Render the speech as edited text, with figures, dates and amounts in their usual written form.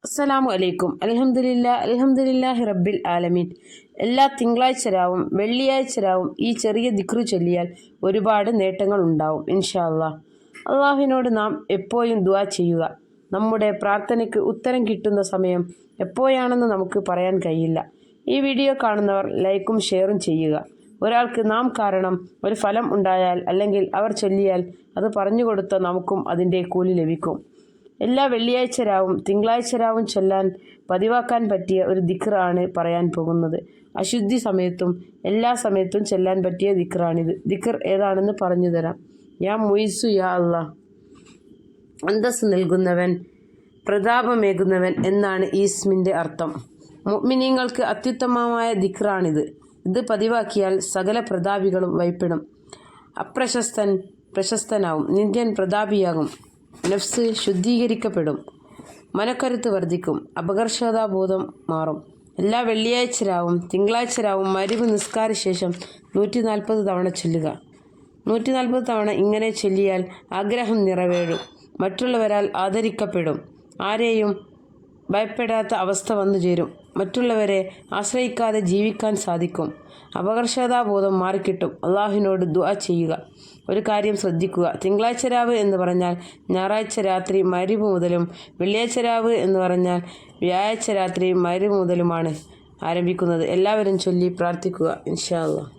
അസ്സലാമു അലൈക്കും. അൽഹംദുലില്ലാഹി റബ്ബിൽ ആലമീൻ. എല്ലാ തിങ്കളാഴ്ച രാവും വെള്ളിയാഴ്ച രാവും ഈ ചെറിയ ദിക്റ് ചൊല്ലിയാൽ ഒരുപാട് നേട്ടങ്ങൾ ഉണ്ടാവും ഇൻഷാ അല്ലാഹ്. അള്ളാഹുവിനോട് നാം എപ്പോഴും ദുആ ചെയ്യുക. നമ്മുടെ പ്രാർത്ഥനയ്ക്ക് ഉത്തരം കിട്ടുന്ന സമയം എപ്പോഴാണെന്ന് നമുക്ക് പറയാൻ കഴിയില്ല. ഈ വീഡിയോ കാണുന്നവർ ലൈക്കും ഷെയറും ചെയ്യുക. ഒരാൾക്ക് നാം കാരണം ഒരു ഫലം ഉണ്ടായാൽ അല്ലെങ്കിൽ അവർ ചൊല്ലിയാൽ അത് പറഞ്ഞു കൊടുത്ത നമുക്കും അതിൻ്റെ കൂലി ലഭിക്കും. എല്ലാ വെള്ളിയാഴ്ച രാവും തിങ്കളാഴ്ച രാവും ചൊല്ലാൻ പതിവാക്കാൻ പറ്റിയ ഒരു ദിക്ർ ആണ് പറയാൻ പോകുന്നത്. അശുദ്ധി സമയത്തും എല്ലാ സമയത്തും ചൊല്ലാൻ പറ്റിയ ദിക്റാണിത്. ദിക്ർ ഏതാണെന്ന് പറഞ്ഞു തരാം. യാ മുയിസു യാ അല്ലാഹ്. അന്തസ് നൽകുന്നവൻ, പ്രതാപമേകുന്നവൻ എന്നാണ് ഈ ഇസ്മിൻ്റെ അർത്ഥം. മുഅ്മിനീങ്ങൾക്ക് അത്യുത്തമമായ ദിക്റാണിത്. ഇത് പതിവാക്കിയാൽ സകല പ്രതാപികളും വഴിപ്പെടും. അപ്രശസ്തൻ പ്രശസ്തനാവും, നിന്ദ്യൻ പ്രതാപിയാകും, നഫ്സ് ശുദ്ധീകരിക്കപ്പെടും, മനക്കരുത്ത് വർദ്ധിക്കും, അപകർഷതാബോധം മാറും. എല്ലാ വെള്ളിയാഴ്ച രാവും തിങ്കളാഴ്ച രാവും മഗ്‌രിബ് നിസ്കാര ശേഷം 140 തവണ ചൊല്ലുക. 140 തവണ ഇങ്ങനെ ചൊല്ലിയാൽ ആഗ്രഹം നിറവേറും, മറ്റുള്ളവരാൽ ആദരിക്കപ്പെടും, ആരെയും ഭയപ്പെടാത്ത അവസ്ഥ വന്നു ചേരും, മറ്റുള്ളവരെ ആശ്രയിക്കാതെ ജീവിക്കാൻ സാധിക്കും, അപകർഷതാബോധം മാറിക്കിട്ടും. അള്ളാഹുവിനോട് ദുആ ചെയ്യുക. ഒരു കാര്യം ശ്രദ്ധിക്കുക, തിങ്കളാഴ്ച രാവ് എന്ന് പറഞ്ഞാൽ ഞായറാഴ്ച രാത്രി മഗ്‌രിബ് മുതലും വെള്ളിയാഴ്ച രാവ് എന്ന് പറഞ്ഞാൽ വ്യാഴാഴ്ച രാത്രി മഗ്‌രിബ് മുതലുമാണ് ആരംഭിക്കുന്നത്. എല്ലാവരും ചൊല്ലി പ്രാർത്ഥിക്കുക ഇൻഷാ അല്ലാഹ്.